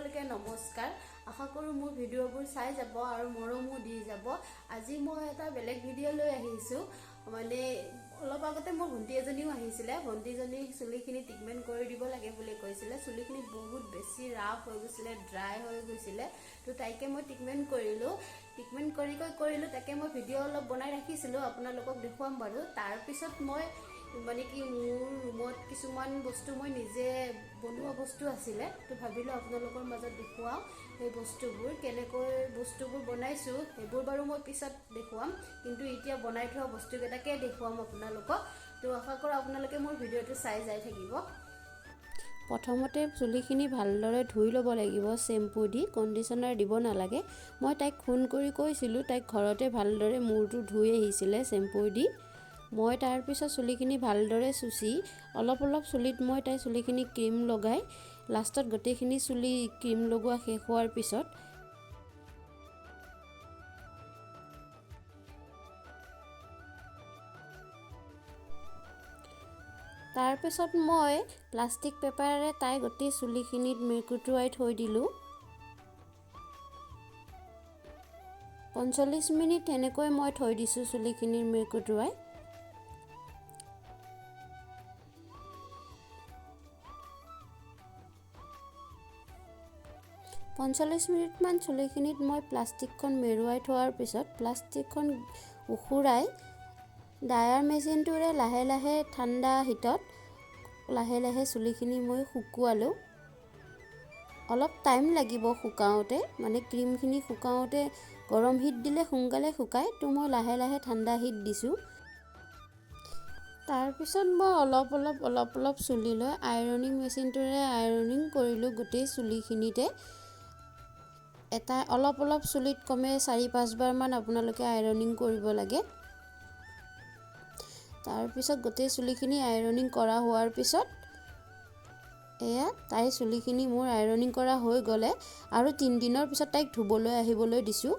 সকলোকে নমস্কাৰ আশা কৰোঁ মোৰ ভিডিঅ'বোৰ চাই যাব আৰু মৰমো দি যাব আজি মই এটা বেলেগ ভিডিঅ' লৈ আহিছো মানে অলপ আগতে মোৰ ভণ্টি এজনীও আহিছিলে ভণ্টিজনী চুলিখিনি ট্ৰিটমেন্ট কৰি দিব লাগে বুলি কৈছিলে চুলিখিনি বহুত বেছি ৰাফ হৈ গৈছিলে ড্ৰাই হৈ গৈছিলে তো তাইকে মই ট্ৰিটমেন্ট কৰিলো তাকে মই ভিডিঅ' অলপ বনাই ৰাখিছিলো আপোনালোকক দেখুৱাম বাৰু তাৰ পিছত মই মানে কি মোৰ ৰুমত কিছুমান বস্তু মই নিজে বনোৱা বস্তু আছিলে তো ভাবিলো আপোনালোকৰ মাজত দেখুৱাও এই বস্তুবোৰ কেনেকৈ বস্তুবোৰ বনাইছো এইবোৰ বাৰু মই পিছত দেখুৱাম কিন্তু এতিয়া বনাই থোৱা বস্তুকেইটাকে দেখুৱাম আপোনালোকক তো আশা কৰোঁ আপোনালোকে মোৰ ভিডিঅ'টো চাই যাই থাকিব প্ৰথমতে চুলিখিনি ভালদৰে ধুই ল'ব লাগিব শ্যাম্পু দি কণ্ডিচনাৰ দিব নালাগে মই তাইক ফোন কৰি কৈছিলোঁ তাইক ঘৰতে ভালদৰে মূৰটো ধুই আহিছিলে শ্যাম্পু দি মই তাৰ পিছত চুলিখিনি ভালদৰে চুচি অলপ চুলিত মই তাই চুলিখিনি ক্ৰীম লগাই লাষ্টত গোটেইখিনি চুলি ক্ৰীম লগোৱা শেষ হোৱাৰ পিছত তাৰ পিছত মই প্লাষ্টিক পেপাৰেৰে তাই গোটেই চুলিখিনিত মেকুটুৱাই থৈ দিলোঁ 45 মিনিট এনেকৈ মই থৈ দিছোঁ চুলিখিনিৰ মেকুটুৱাই 45 মিনিটমান চুলিখিনিত মই প্লাষ্টিকখন মেৰুৱাই থোৱাৰ পিছত প্লাষ্টিকখন উখুৰাই ডায়াৰ মেচিনটোৰে লাহে লাহে ঠাণ্ডা হিটত লাহে লাহে চুলিখিনি মই শুকুৱালোঁ অলপ টাইম লাগিব শুকাওঁতে মানে ক্ৰীমখিনি শুকাওঁতে গৰম হিট দিলে সোনকালে শুকায় তো মই লাহে লাহে ঠাণ্ডা হিট দিছোঁ তাৰ পিছত মই অলপ চুলি লৈ আইৰনিং মেচিনটোৰে আইৰনিং কৰিলোঁ গোটেই চুলিখিনিতে এটা অলপ চুলিত কমে 4-5 বাৰ মান আপোনালোকে আইৰনিং কৰিব লাগে তাৰ পিছত গোটেই চুলিখিনি আইৰনিং কৰা হোৱাৰ পিছত এয়া তাই চুলিখিনি মোৰ আইৰনিং কৰা হৈ গ'লে আৰু 3 দিনৰ পিছত তাইক ধুবলৈ আহিবলৈ দিছোঁ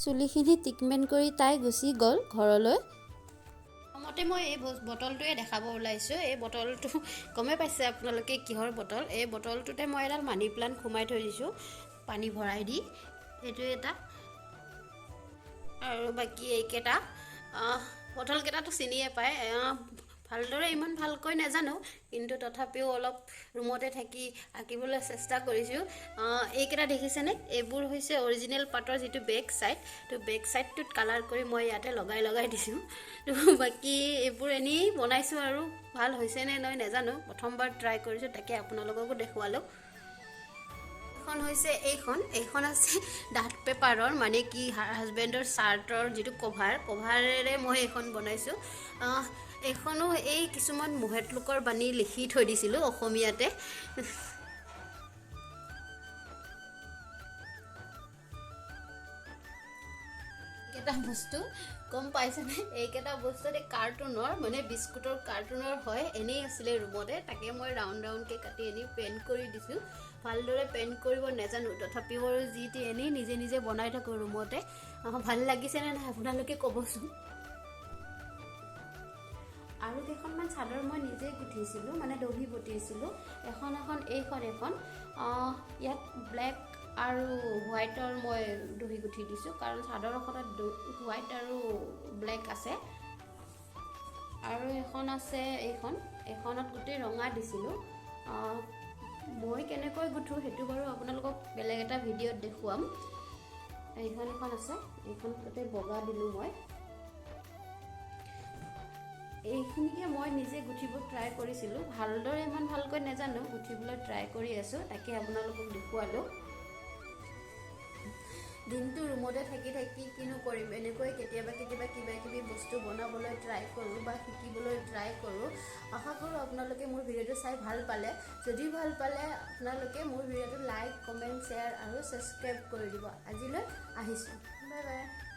চুলিখিনি ট্ৰিটমেন্ট কৰি তাই গুচি গ'ল ঘৰলৈ মতে মই এই বটলটোৱে দেখাব ওলাইছো এই বটলটো গমে পাইছে আপোনালোকে কিহৰ বটল এই বটলটোতে মই এডাল মানি প্লান্ট ঘুমাই থৈ দিছো পানী ভৰাই দি এটো এটা আৰু বাকি এইকেটা বটল কেটাটো চিনিয়ে পায় ভালদৰে ইমান ভালকৈ নাজানো কিন্তু তথাপিও অলপ ৰুমতে থাকি আঁকিবলৈ চেষ্টা কৰিছো এইকেটা দেখিছেনে এইবোৰ হৈছে অৰিজিনেল পাটৰ যেটো বেক সাইড তো বেক সাইডটোত কালাৰ কৰি মই ইয়াতে লগাই দিছো তো বাকি এইবোৰ এনি বনাইছো আৰু ভাল হৈছে নে নহয় নাজানো প্ৰথমবাৰ ট্ৰাই কৰিছো তাকে আপোনালোককো দেখুৱালো এখন হৈছে এইখন আছে ডাট পেপাৰৰ মানে কি হাজবেণ্ডৰ শাৰ্টৰ যেটো কভাৰেৰে মই এখন বনাইছো এখনো এই কিছুমান মহেত লোকৰ বাণী লিখি থৈ দিছিলো অসমীয়াতে এটা বস্তু কম পাইছে নে এইকেটা বস্তুতে কাৰ্টুনৰ মানে বিস্কুটৰ কাৰ্টুনৰ হয় এনেই আছিল ৰুমতে তাকে মই ৰাউন্ড কে কাটি এনি পেইন্ট কৰি দিছো ভালদৰে পেইন্ট কৰিব নাজানো তথাপিও জিটি এনি নিজে বনাই থাকো ৰুমতে ভাল লাগিছে নে আপোনালোকে ক'বচোন আৰু কেইখনমান চাদৰ মই নিজে গুঠিছিলো মানে দহি বটিছিলো এখন ইয়াত ব্ল্যাক আৰু হোৱাইটৰ মই দহি গুঠি দিছো কাৰণ চাদৰ এখনত হোৱাইট আৰু ব্ল্যাক আছে আৰু এখন আছে এইখনত গোটেই ৰঙা দিছিলো মই কেনেকৈ গুঠো হেতু বাৰু আপোনালোকক বেলেগ এটা ভিডিঅ'ত দেখুৱাম এইখন আছে এইখনতে বগা দিলো মই এইখিনিকে মই নিজে গুঠিব ট্ৰাই কৰিছিলো ভালদৰে ইমান ভালকৈ নাজানো গুঠিবলৈ ট্ৰাই কৰি আছো তাকে আপোনালোকক দেখুৱালো দিনটো ৰুমতে থাকি কিনো কৰিম এনেকৈ কেতিয়াবা কিবা কিবি বস্তু বনাবলৈ ট্ৰাই কৰো বা শিকিবলৈ ট্ৰাই কৰো আশা কৰো আপোনালোকে মোৰ ভিডিঅ'টো চাই ভাল পালে যদি ভাল পালে আপোনালোকে মোৰ ভিডিঅ'টো লাইক কমেন্ট শ্বেয়াৰ আৰু সাবস্ক্ৰাইব কৰি দিব আজিলৈ আহিছো বাই বাই